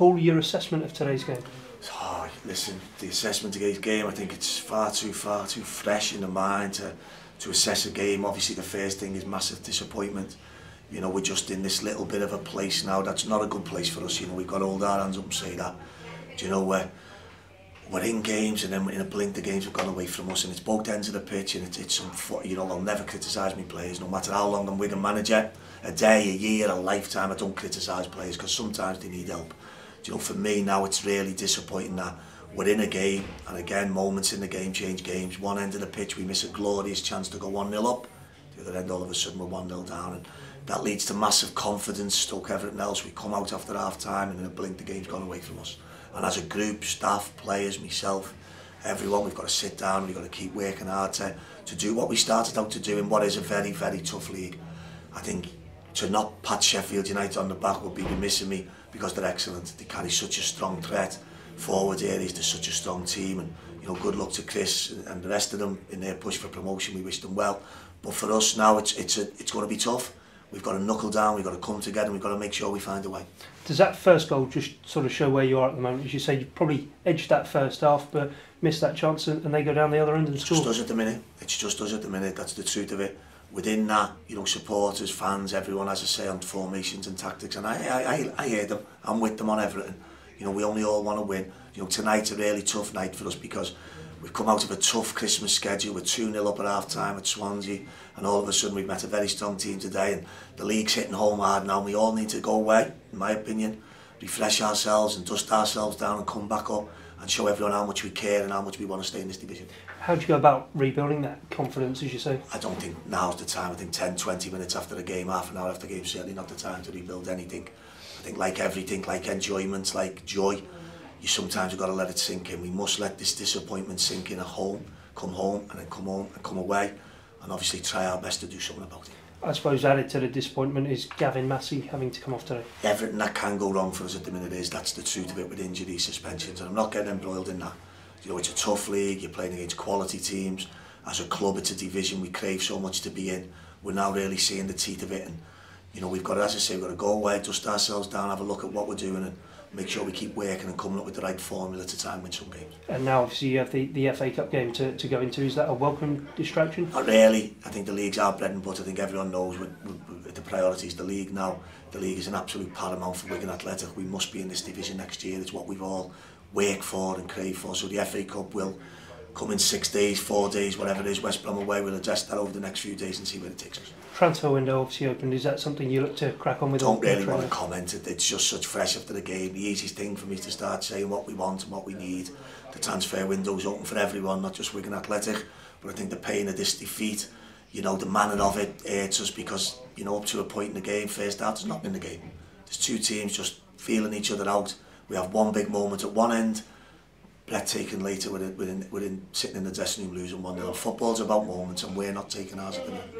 Paul, your assessment of today's game? Oh, listen, the assessment of today's game, I think it's far too fresh in the mind to assess a game. Obviously the first thing is massive disappointment. You know, we're just in this little bit of a place now that's not a good place for us. You know, we've got to hold our hands up and say that. Do you know, we're in games and then in a blink the games have gone away from us, and it's both ends of the pitch, and it's some, you know, I'll never criticise my players, no matter how long I'm Wigan manager, a day, a year, a lifetime. I don't criticise players because sometimes they need help. Do you know, for me now it's really disappointing that we're in a game, and again, moments in the game change games. One end of the pitch we miss a glorious chance to go 1-0 up, the other end all of a sudden we're 1-0 down, and that leads to massive confidence, stoke everything else. We come out after half time and in a blink the game's gone away from us. And as a group, staff, players, myself, everyone, we've got to sit down, we've got to keep working hard to do what we started out to do in what is a very, very tough league. I think to not pat Sheffield United on the back would be missing me, because they're excellent. They carry such a strong threat forward areas, they're such a strong team, and you know, good luck to Chris and the rest of them in their push for promotion. We wish them well. But for us now, it's going to be tough. We've got to knuckle down, we've got to come together, and we've got to make sure we find a way. Does that first goal just sort of show where you are at the moment? As you say, you probably edged that first half, but missed that chance, and they go down the other end and score. It's just us at the minute. It's just us at the minute. That's the truth of it. Within that, you know, supporters, fans, everyone has a say on formations and tactics, and I hear them. I'm with them on everything. You know, we only all want to win. You know, tonight's a really tough night for us because we've come out of a tough Christmas schedule. We're 2-0 up at half time at Swansea, and all of a sudden we've met a very strong team today, and the league's hitting home hard now. We all need to go away, in my opinion, refresh ourselves and dust ourselves down and come back up and show everyone how much we care and how much we want to stay in this division. How do you go about rebuilding that confidence, as you say? I don't think now's the time. I think 10-20 minutes after the game, half an hour after the game, certainly not the time to rebuild anything. I think like everything, like enjoyment, like joy, you sometimes have got to let it sink in. We must let this disappointment sink in at home, come home and then come home and come away, and obviously try our best to do something about it. I suppose added to the disappointment is Gavin Massey having to come off today. Everything that can go wrong for us at the minute that's the truth of it, with injuries, suspensions, and I'm not getting embroiled in that. You know, it's a tough league, you're playing against quality teams. As a club, it's a division we crave so much to be in. We're now really seeing the teeth of it, and you know, we've got to, as I say, we've got to go away, dust ourselves down, have a look at what we're doing, and make sure we keep working and coming up with the right formula to try and win some games. And now obviously you have the FA Cup game to go into. Is that a welcome distraction? Not really. I think the league's our bread and butter. I think everyone knows with the priorities. The league now, the league is an absolute paramount for Wigan Athletic. We must be in this division next year. It's what we've all worked for and craved for. So the FA Cup will come in 6 days, 4 days, whatever it is. West Brom away, we'll address that over the next few days and see where it takes us. Transfer window obviously opened. Is that something you look to crack on with? Don't really want to comment. It's just such fresh after the game. The easiest thing for me to start saying what we want and what we need. The transfer window's open for everyone, not just Wigan Athletic. But I think the pain of this defeat, you know, the manner of it hurts us because, you know, up to a point in the game, first half, there's nothing in the game. There's two teams just feeling each other out. We have one big moment at one end, breathtaking later, we're sitting in the dressing room losing 1-0. Football's about moments, and we're not taking ours at the minute.